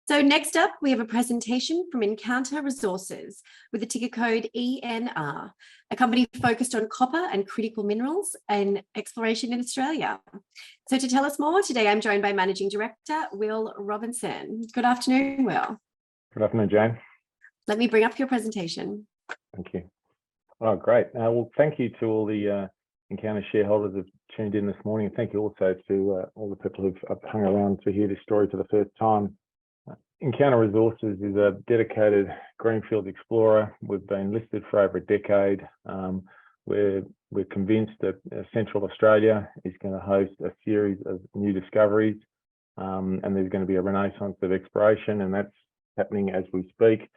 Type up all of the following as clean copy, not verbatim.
So next up, we have a presentation from Encounter Resources with the ticker code ENR, a company focused on copper and critical minerals and exploration in Australia. So to tell us more, today I'm joined by Managing Director, Will Robinson. Good afternoon, Will. Good afternoon, Jane. Let me bring up your presentation. Thank you. Oh, great. Well, thank you to all the Encounter shareholders who've tuned in this morning. And thank you also to all the people who've hung around to hear this story for the first time. Encounter Resources is a dedicated greenfield explorer. We've been listed for over a decade. We're convinced that Central Australia is going to host a series of new discoveries, and there's going to be a renaissance of exploration, and that's happening as we speak.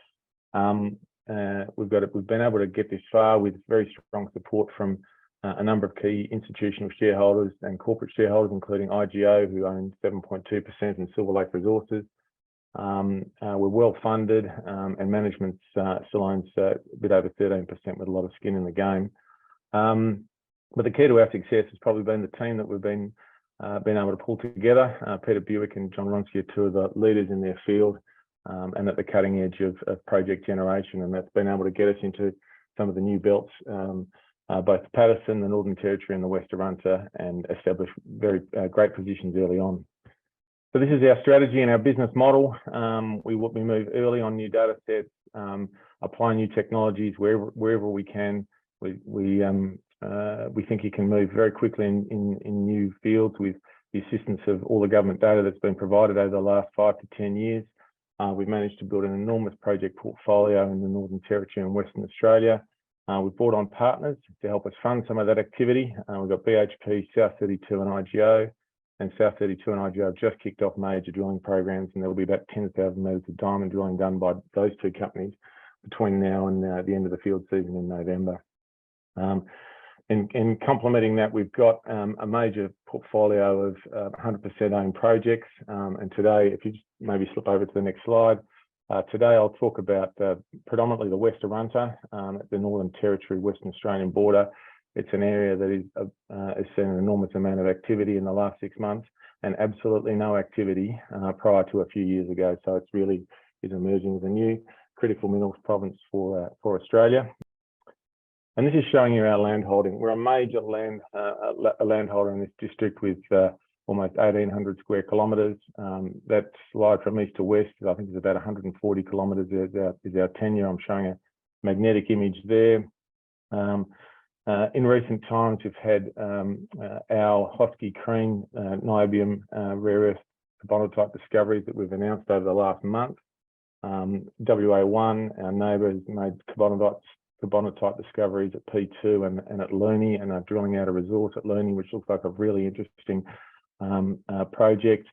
We've been able to get this far with very strong support from a number of key institutional shareholders and corporate shareholders, including IGO, who own 7.2%, and Silver Lake Resources. We're well funded, and management still owns a bit over 13% with a lot of skin in the game. But the key to our success has probably been the team that we've been able to pull together. Peter Buick and John Ronski are two of the leaders in their field, and at the cutting edge of project generation, and that's been able to get us into some of the new belts, both Patterson, the Northern Territory, and the West Arunta, and establish very great positions early on. So this is our strategy and our business model. We move early on new data sets, apply new technologies wherever we can. We think you can move very quickly in new fields with the assistance of all the government data that's been provided over the last 5 to 10 years. We've managed to build an enormous project portfolio in the Northern Territory and Western Australia. We've brought on partners to help us fund some of that activity. We've got BHP, South32 and IGO, and South32 and IGO have just kicked off major drilling programs, and there will be about 10,000 metres of diamond drilling done by those two companies between now and the end of the field season in November. In complementing that, we've got a major portfolio of 100% owned projects. And today, if you just maybe slip over to the next slide, today I'll talk about predominantly the West Arunta at the Northern Territory, Western Australian border. It's an area that has seen an enormous amount of activity in the last 6 months, and absolutely no activity prior to a few years ago. So it's really is emerging as a new critical minerals province for Australia. And this is showing you our land holding. We're a major landholder in this district with almost 1,800 square kilometres. That slide from east to west, I think, is about 140 kilometres is our tenure. I'm showing a magnetic image there. In recent times, we've had our Husky Crane niobium rare earth carbonatite discoveries that we've announced over the last month. WA1, our neighbour, has made carbonatite discoveries at P2 and at Luni, and are drilling out a resource at Luni, which looks like a really interesting project.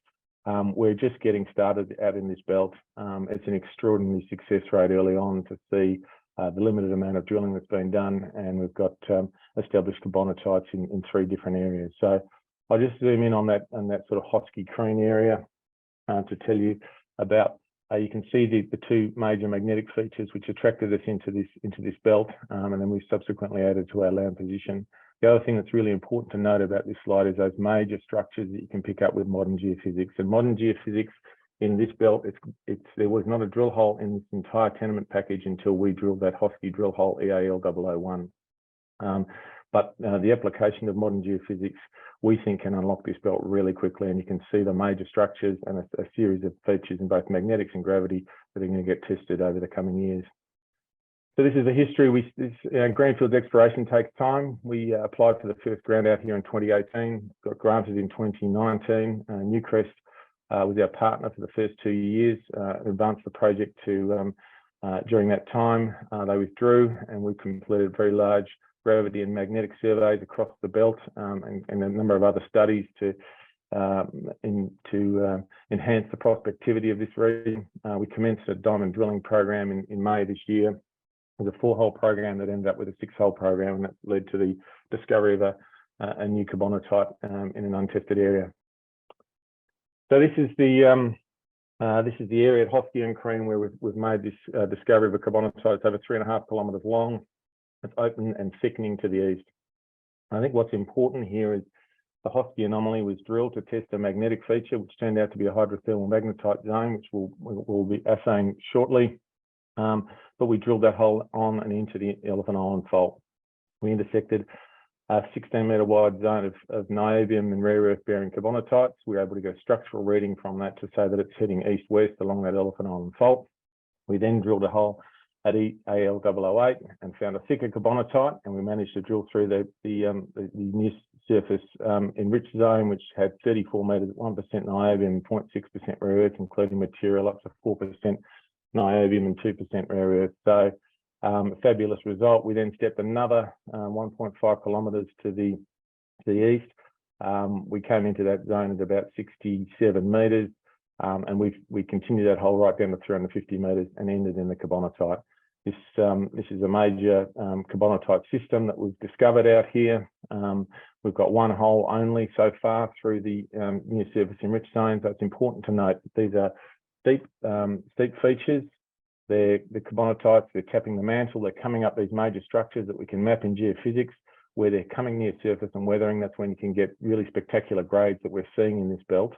We're just getting started out in this belt. It's an extraordinary success rate early on to see the limited amount of drilling that's been done, and we've got established carbonatites in 3 different areas. So I'll just zoom in on that sort of Husky Crane area to tell you about. You can see the 2 major magnetic features which attracted us into this belt, and then we subsequently added to our land position. The other thing that's really important to note about this slide is those major structures that you can pick up with modern geophysics. And modern geophysics in this belt, there was not a drill hole in this entire tenement package until we drilled that Husky drill hole EAL001. But the application of modern geophysics, we think, can unlock this belt really quickly, and you can see the major structures and a series of features in both magnetics and gravity that are going to get tested over the coming years. So this is the history. Greenfield exploration takes time. We applied for the first grant out here in 2018, got granted in 2019. Newcrest was our partner for the first 2 years, advanced the project to, during that time, they withdrew, and we completed very large gravity and magnetic surveys across the belt, and a number of other studies to enhance the prospectivity of this region. We commenced a diamond drilling program in May this year. It was a 4-hole program that ended up with a 6-hole program, and that led to the discovery of a new carbonatite in an untested area. So this is the area at Husky and Crane where we've made this discovery of a carbonatite. It's over 3.5 kilometres long. It's open and thickening to the east. I think what's important here is The Husky anomaly was drilled to test a magnetic feature, which turned out to be a hydrothermal magnetite zone, which we'll be assaying shortly. But we drilled that hole on and into the Elephant Island fault. We intersected a 16-metre wide zone of niobium and rare earth bearing carbonatites. We were able to get a structural reading from that to say that it's heading east-west along that Elephant Island fault. We then drilled a hole at AL008 and found a thicker carbonatite, and we managed to drill through the near surface enriched zone, which had 34 metres at 1% niobium and 0.6% rare earth, including material up to 4% niobium and 2% rare earth. So a fabulous result. We then stepped another 1.5 kilometres to the east. We came into that zone at about 67 metres, and we continued that hole right down to 350 metres and ended in the carbonatite. This is a major carbonatite system that we've discovered out here. We've got one hole only so far through the near surface enriched zone, so it's important to note that these are steep features. They're the carbonatites, they're capping the mantle, they're coming up these major structures that we can map in geophysics. Where they're coming near surface and weathering, that's when you can get really spectacular grades that we're seeing in this belt.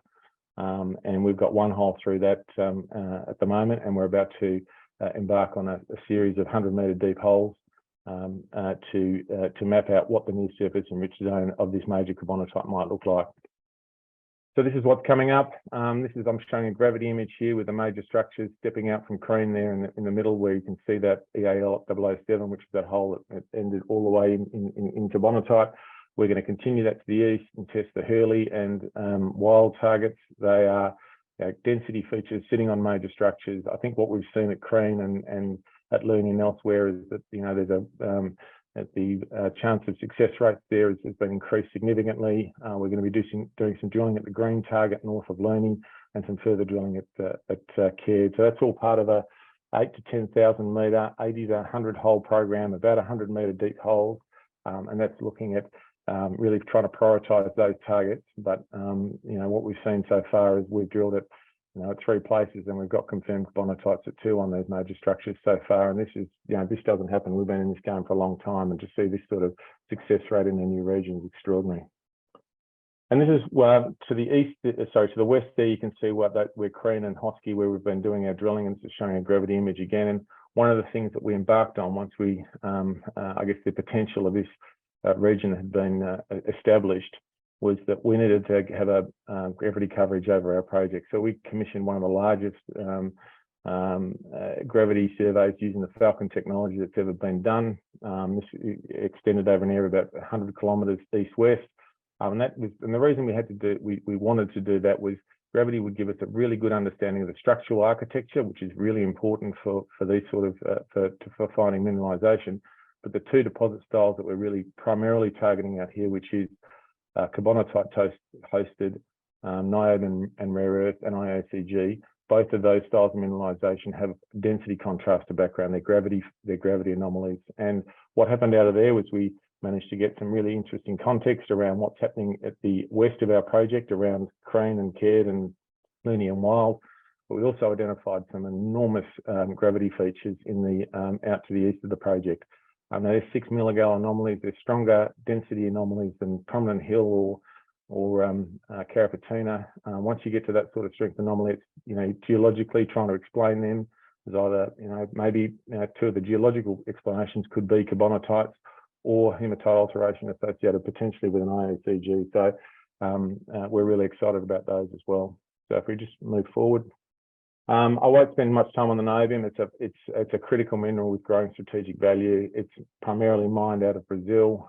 And we've got one hole through that at the moment, and we're about to embark on a series of 100-metre deep holes to map out what the near surface enriched zone of this major carbonatite might look like. So this is what's coming up. I'm showing a gravity image here with the major structures stepping out from Crane there in the middle, where you can see that EAL007, which is that hole that ended all the way in carbonatite. We're going to continue that to the east and test the Hurley and Wild targets. They are density features sitting on major structures. I think what we've seen at Crane and at Looney and elsewhere is that there's the chance of success rate there has been increased significantly. We're going to be doing some drilling at the Green target north of Looney and some further drilling at Caird. So that's all part of a 8 to 10,000 metre, 80 to 100 hole program, about 100 metre deep holes, and that's looking at really trying to prioritise those targets. But what we've seen so far is we've drilled at 3 places, and we've got confirmed carbonatites at 2 on those major structures so far. And this is, this doesn't happen. We've been in this game for a long time, and to see this sort of success rate in a new region is extraordinary. And this is to the east, to the west there, you can see we're Crane and Husky, where we've been doing our drilling, and it's showing a gravity image again. And one of the things that we embarked on once we, I guess the potential of this region had been established, was that we needed to have a gravity coverage over our project. So we commissioned one of the largest gravity surveys using the Falcon technology that's ever been done. This extended over an area about 100 kilometres east-west. And the reason we wanted to do that was gravity would give us a really good understanding of the structural architecture, which is really important for these sort of for finding mineralisation. But the 2 deposit styles that we're really primarily targeting out here, which is carbonatite hosted, niobium and rare earth and IOCG, both of those styles of mineralisation have density contrast to background. They're gravity anomalies. And what happened out of there was we managed to get some really interesting context around what's happening at the west of our project, around Crane and Caird and Looney and Wild. But we also identified some enormous gravity features in the out to the east of the project. They're 6 milligal anomalies. They're stronger density anomalies than Prominent Hill or Carrapateena. Once you get to that sort of strength anomaly, it's geologically trying to explain them. There's either maybe 2 of the geological explanations could be carbonatites or hematite alteration associated potentially with an IOCG. So we're really excited about those as well. So if we just move forward. I won't spend much time on the niobium. It's a critical mineral with growing strategic value. It's primarily mined out of Brazil.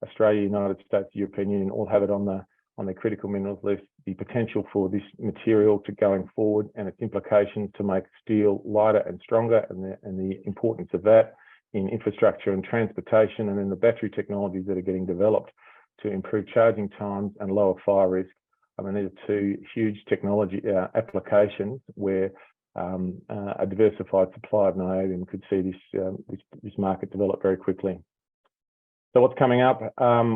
Australia, United States, European Union all have it on their critical minerals list. The potential for this material to going forward and its implications to make steel lighter and stronger, and the importance of that in infrastructure and transportation, and in the battery technologies that are getting developed to improve charging times and lower fire risk. I mean, these are 2 huge technology applications where a diversified supply of niobium could see this market develop very quickly. So what's coming up?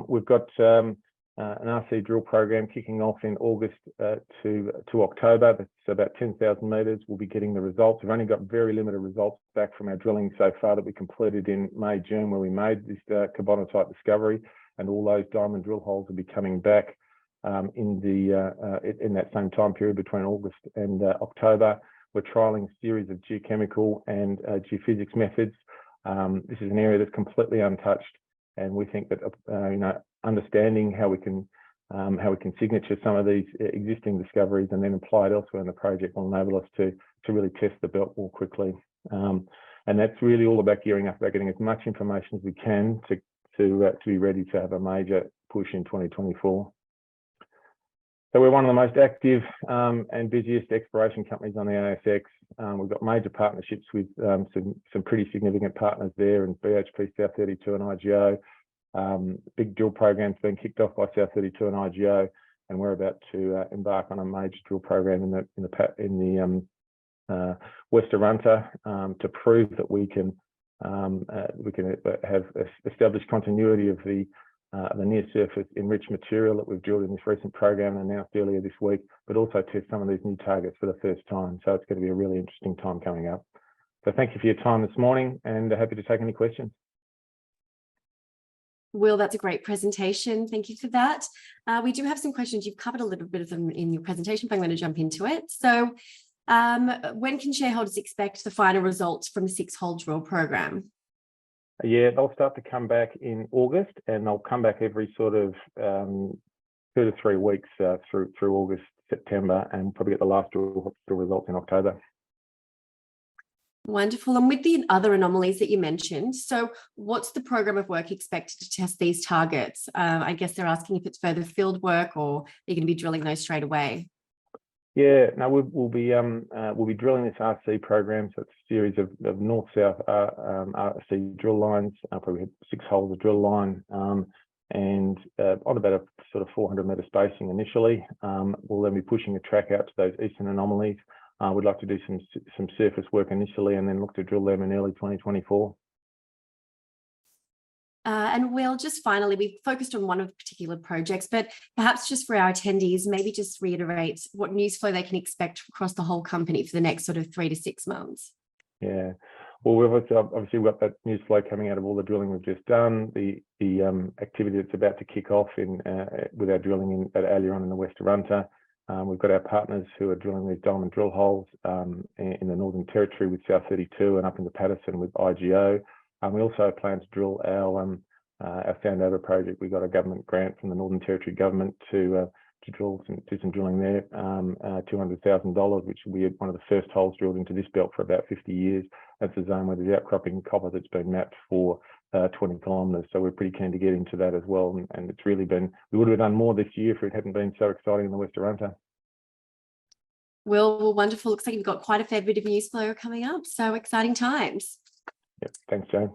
We've got an RC drill program kicking off in August to October. That's about 10,000 metres. We'll be getting the results. We've only got very limited results back from our drilling so far that we completed in May, June, where we made this carbonatite discovery. and all those diamond drill holes will be coming back in that same time period between August and October. We're trialling a series of geochemical and geophysics methods. This is an area that's completely untouched, and we think that understanding how we can signature some of these existing discoveries and then apply it elsewhere in the project will enable us to really test the belt more quickly. And that's really all about gearing up, about getting as much information as we can to be ready to have a major push in 2024. So we're one of the most active and busiest exploration companies on the ASX. We've got major partnerships with some pretty significant partners there, and BHP, South32 and IGO. Big drill programs being kicked off by South32 and IGO, and we're about to embark on a major drill program in the West Arunta to prove that we can have established continuity of the near surface enriched material that we've drilled in this recent program and announced earlier this week, but also test some of these new targets for the first time. So it's going to be a really interesting time coming up. So thank you for your time this morning, and happy to take any questions. Will, that's a great presentation. Thank you for that. We do have some questions. You've covered a little bit of them in your presentation, but I'm going to jump into it. So when can shareholders expect the final results from the 6-hole drill program? Yeah, they'll start to come back in August, and they'll come back every sort of 2 to 3 weeks through August, September, and probably get the last drill results in October. Wonderful. And with the other anomalies that you mentioned, so what's the program of work expected to test these targets? I guess they're asking if it's further field work, or you're going to be drilling those straight away. Yeah, no, we'll be drilling this RC program. So it's a series of north-south RC drill lines. Probably 6 holes of drill line, and on about a sort of 400-meter spacing initially. We'll then be pushing a track out to those eastern anomalies. We'd like to do some surface work initially, and then look to drill them in early 2024. And Will, just finally, we've focused on one of the particular projects, but perhaps just for our attendees, maybe just reiterate what news flow they can expect across the whole company for the next sort of 3 to 6 months. Yeah, well, we've obviously got that news flow coming out of all the drilling we've just done, the activity that's about to kick off with our drilling at Aileron in the West Arunta. We've got our partners who are drilling these diamond drill holes in the Northern Territory with South32 and up in the Patterson with IGO. We also plan to drill our Sandover project. We got a government grant from the Northern Territory government to do some drilling there, $200,000, which will be one of the first holes drilled into this belt for about 50 years. That's a zone where there's outcropping copper that's been mapped for 20 kilometres. So we're pretty keen to get into that as well. And it's really been, we would have done more this year if it hadn't been so exciting in the West Arunta. Well, wonderful. Looks like you've got quite a fair bit of news flow coming up. So exciting times. Yep. Thanks, Jane.